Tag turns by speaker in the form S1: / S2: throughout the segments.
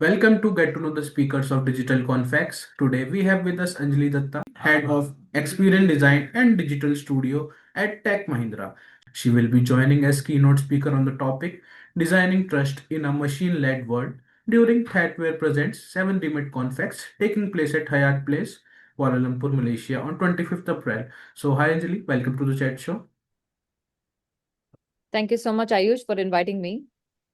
S1: Welcome to Get to Know the Speakers of Digital Confex. Today we have with us Anjali Dutta, Head of Experience Design and Digital Studio at Tech Mahindra. She will be joining as keynote speaker on the topic Designing Trust in a Machine-Led World during THATware Presents 7 Remit Confex taking place at Hayat Place, Kuala Lumpur, Malaysia on 25th April. So hi Anjali, welcome to the chat show.
S2: Thank you so much, Ayush, for inviting me.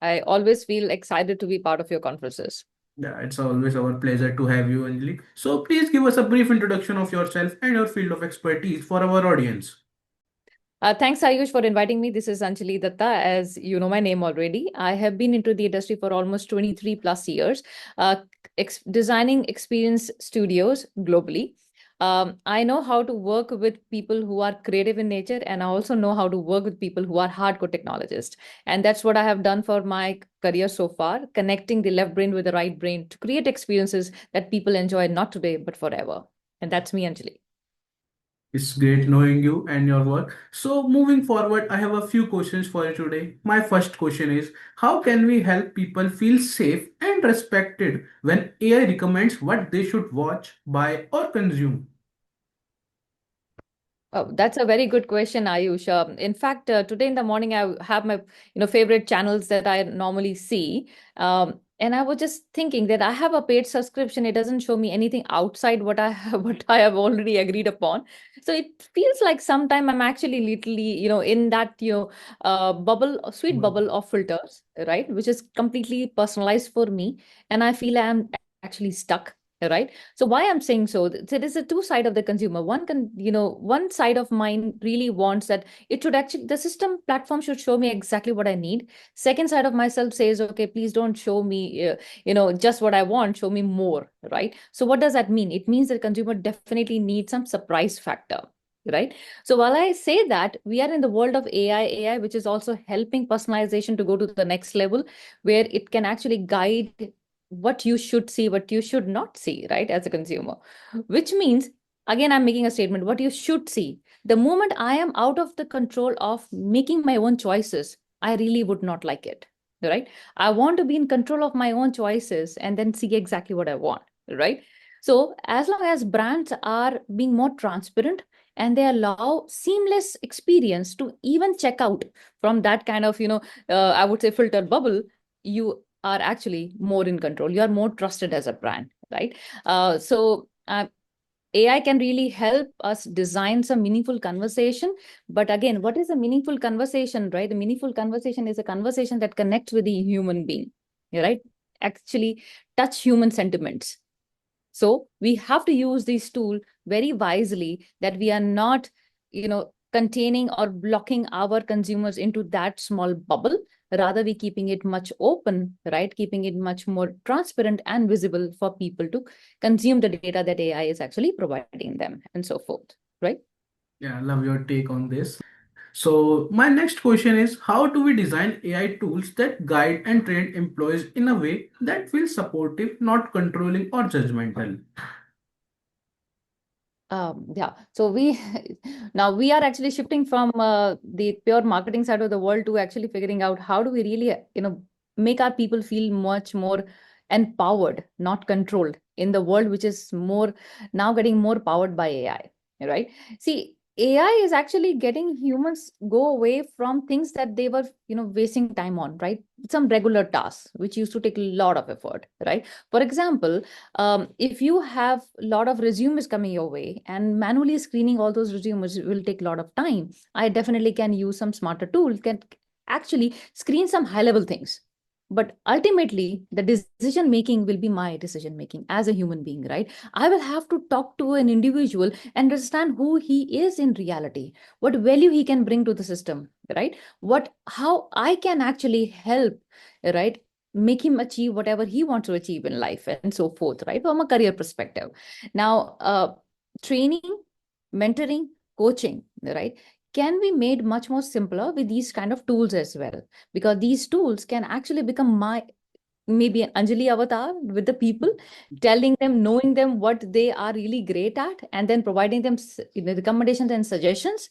S2: I always feel excited to be part of your conferences.
S1: Yeah, it's always our pleasure to have you, Anjali. So please give us a brief introduction of yourself and your field of expertise for our audience.
S2: Thanks, Ayush, for inviting me. This is Anjali Dutta. As you know my name already, I have been into the industry for almost 23 plus years, designing experience studios globally. I know how to work with people who are creative in nature, and I also know how to work with people who are hardcore technologists. And that's what I have done for my career so far, connecting the left brain with the right brain to create experiences that people enjoy not today, but forever. And that's me, Anjali.
S1: It's great knowing you and your work. So moving forward, I have a few questions for you today. My first question is, how can we help people feel safe and respected when AI recommends what they should watch, buy, or consume?
S2: Oh, that's a very good question, Ayush. In fact, today in the morning, I have my favorite channels that I normally see, and I was just thinking that I have a paid subscription. It doesn't show me anything outside what I have, what I have already agreed upon. So it feels like sometime I'm actually literally, in that bubble, a sweet bubble of filters, right, which is completely personalized for me, and I feel I'm actually stuck. Right. So why I'm saying so, there is a two side of the consumer. One side of mine really wants that it should actually, the system platform should show me exactly what I need. Second side of myself says, okay, please don't show me, just what I want, show me more, right? So what does that mean? It means that consumer definitely needs some surprise factor. Right. So while I say that, we are in the world of AI, which is also helping personalization to go to the next level, where it can actually guide what you should see, what you should not see, right, as a consumer. Which means, again, I'm making a statement, what you should see. The moment I am out of the control of making my own choices, I really would not like it, right? I want to be in control of my own choices and then see exactly what I want, right? So as long as brands are being more transparent and they allow seamless experience to even check out from that kind of, I would say filter bubble, you are actually more in control. You are more trusted as a brand, right? AI can really help us design some meaningful conversation. But again, what is a meaningful conversation, right? A meaningful conversation is a conversation that connects with the human being, right? Actually touch human sentiments. So we have to use this tool very wisely, that we are not, containing or blocking our consumers into that small bubble. Rather, we keeping it much open, right? Keeping it much more transparent and visible for people to consume the data that AI is actually providing them and so forth, right?
S1: Yeah, I love your take on this. So my next question is, how do we design AI tools that guide and train employees in a way that feels supportive, not controlling or judgmental?
S2: Yeah, so we now we are actually shifting from the pure marketing side of the world to actually figuring out how do we really, make our people feel much more empowered, not controlled, in the world which is more now getting more powered by AI, right? See, AI is actually getting humans go away from things that they were, wasting time on, right? Some regular tasks which used to take a lot of effort, right? For example, if you have a lot of resumes coming your way and manually screening all those resumes will take a lot of time, I definitely can use some smarter tools, can actually screen some high level things. But ultimately, the decision making will be my decision making as a human being, right? I will have to talk to an individual and understand who he is in reality, what value he can bring to the system, right? How I can actually help, right? Make him achieve whatever he wants to achieve in life and so forth, right? From a career perspective. Now, training, mentoring, coaching, right, can be made much more simpler with these kind of tools as well, because these tools can actually become my maybe an Anjali avatar with the people, telling them, knowing them what they are really great at, and then providing them recommendations and suggestions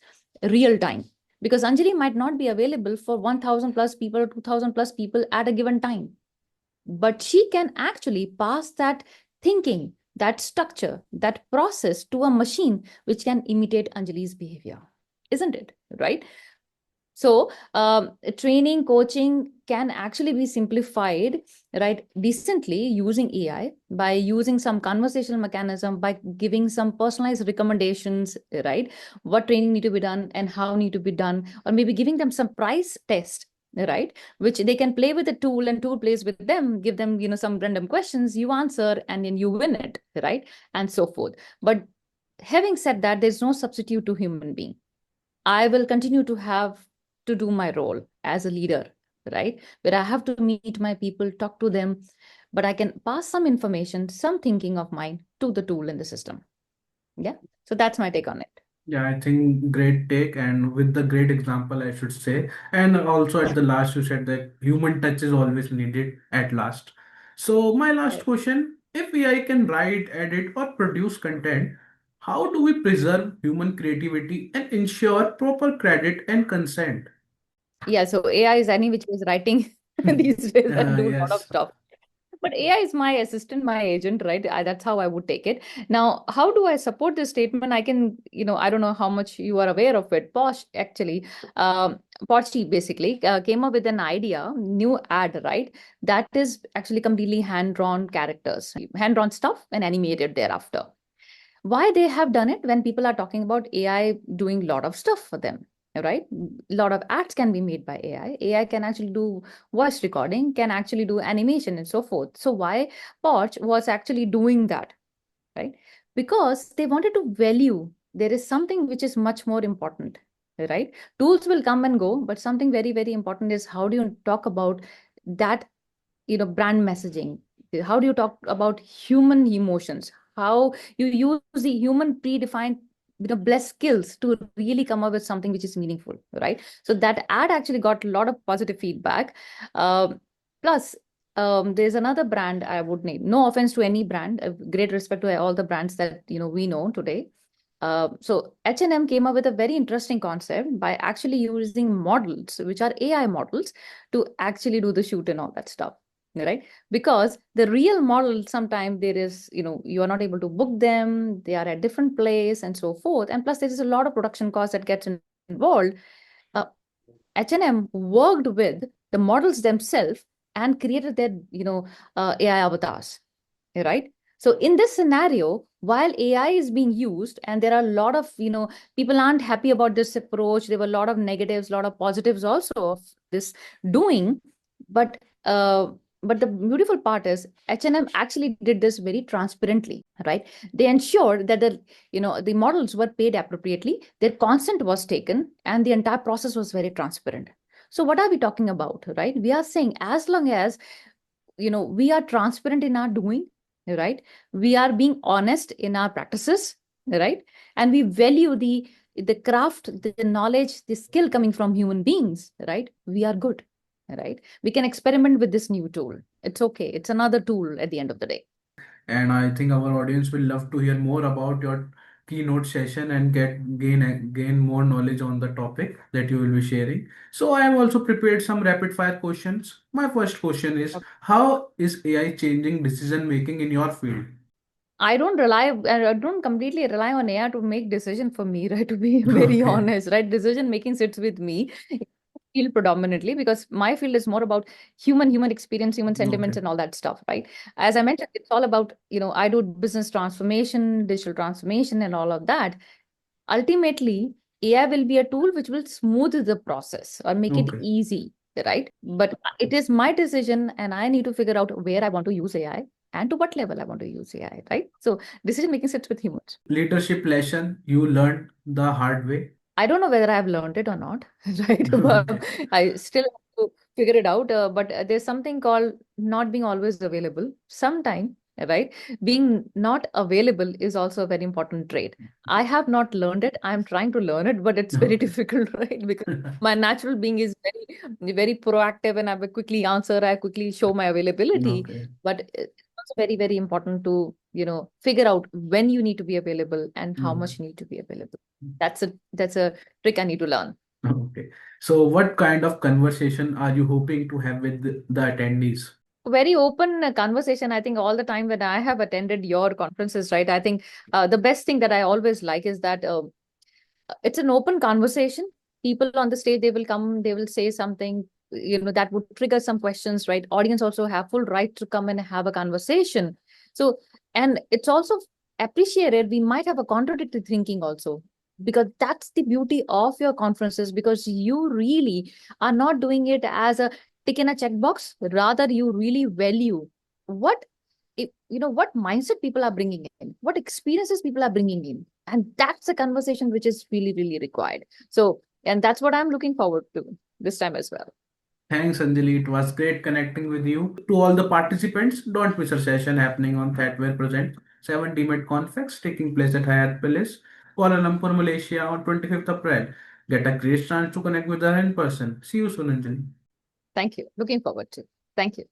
S2: real time. Because Anjali might not be available for 1,000 plus people or 2,000 plus people at a given time, but she can actually pass that thinking, that structure, that process to a machine which can imitate Anjali's behavior, isn't it? Right? So, training, coaching can actually be simplified, right, decently using AI by using some conversational mechanism, by giving some personalized recommendations, right? What training need to be done and how need to be done, or maybe giving them some price test, right? Which they can play with the tool and tool plays with them, give them, some random questions, you answer, and then you win it, right? And so forth. But having said that, there's no substitute to human being. I will continue to have to do my role as a leader, right? Where I have to meet my people, talk to them, but I can pass some information, some thinking of mine to the tool in the system. Yeah. So that's my take on it.
S1: Yeah, I think great take, and with the great example, I should say. And also at the last, you said that human touch is always needed at last. So, my last
S2: Right.
S1: question, if AI can write, edit, or produce content, how do we preserve human creativity and ensure proper credit and consent?
S2: Yeah. So AI is any which is writing these days and do a lot of
S1: Yes.
S2: stuff. But AI is my assistant, my agent, right? That's how I would take it. Now, how do I support this statement? I can, I don't know how much you are aware of it. Posh, actually, Pochi basically came up with an idea, new ad, right? That is actually completely hand-drawn characters, hand-drawn stuff and animated thereafter. Why they have done it? When people are talking about AI doing a lot of stuff for them, right? A lot of ads can be made by AI can actually do voice recording, can actually do animation and so forth. So why Poch was actually doing that, right? Because they wanted to value there is something which is much more important, right? Tools will come and go, but something very, very important is how do you talk about that, brand messaging. How do you talk about human emotions? How you use the human predefined, blessed skills to really come up with something which is meaningful, right? So that ad actually got a lot of positive feedback. Plus, there's another brand I would name. No offense to any brand. Great respect to all the brands that we know today. So H&M came up with a very interesting concept by actually using models, which are AI models, to actually do the shoot and all that stuff, right? Because the real model, sometimes there is, you are not able to book them, they are at different place and so forth. And plus there is a lot of production cost that gets involved. uh, H&M worked with the models themselves and created their, AI avatars, right? So in this scenario, while AI is being used, and there are a lot of, people aren't happy about this approach. There were a lot of negatives, a lot of positives also of this doing, but but the beautiful part is H&M actually did this very transparently, right? They ensured that the models were paid appropriately, their consent was taken, and the entire process was very transparent. So what are we talking about, right? We are saying as long as we are transparent in our doing, right? We are being honest in our practices, right? And we value the craft, the knowledge, the skill coming from human beings, right? We are good, right? We can experiment with this new tool. It's okay. It's another tool at the end of the day.
S1: And I think our audience will love to hear more about your keynote session and gain more knowledge on the topic that you will be sharing. So I have also prepared some rapid fire questions. My first question is, how is AI changing decision making in your field?
S2: I don't completely rely on AI to make decision for me, right? To be very
S1: Okay.
S2: honest, right? Decision making sits with me. Field predominantly because my field is more about human experience, human sentiments,
S1: Okay.
S2: and all that stuff, right? As I mentioned, it's all about, I do business transformation, digital transformation, and all of that. Ultimately, AI will be a tool which will smooth the process or make it
S1: Okay.
S2: easy, right? But it is my decision, and I need to figure out where I want to use AI and to what level I want to use AI, right? So decision making sits with humans.
S1: Leadership lesson you learned the hard way.
S2: I don't know whether I've learned it or not, right?
S1: Okay.
S2: But I still have to figure it out. But there's something called not being always available. Sometime, right? Being not available is also a very important trait. I have not learned it. I'm trying to learn it, but it's very
S1: Okay.
S2: difficult, right? Because my natural being is very proactive, and I will quickly answer. I quickly show my availability.
S1: Okay.
S2: But it's also very, very important to, figure out when you need to be available and how
S1: Okay.
S2: much you need to be available. That's a trick I need to learn.
S1: Okay. So what kind of conversation are you hoping to have with the attendees?
S2: Very open conversation. I think all the time when I have attended your conferences, right? I think the best thing that I always like is that it's an open conversation. People on the stage, they will come, they will say something, that would trigger some questions, right? Audience also have full right to come and have a conversation. So, and it's also appreciated. We might have a contradictory thinking also, because that's the beauty of your conferences, because you really are not doing it as a tick in a checkbox. Rather, you really value what what mindset people are bringing in, what experiences people are bringing in, and that's a conversation which is really really required. So, and that's what I'm looking forward to this time as well.
S1: Thanks, Anjali. It was great connecting with you. To all the participants, don't miss a session happening on Thatware Present 70 Mid Confex taking place at Hyatt Palace, Kuala Lumpur, Malaysia on 25th April. Get a great chance to connect with her in person. See you soon, Anjali.
S2: Thank you. Looking forward to. Thank you.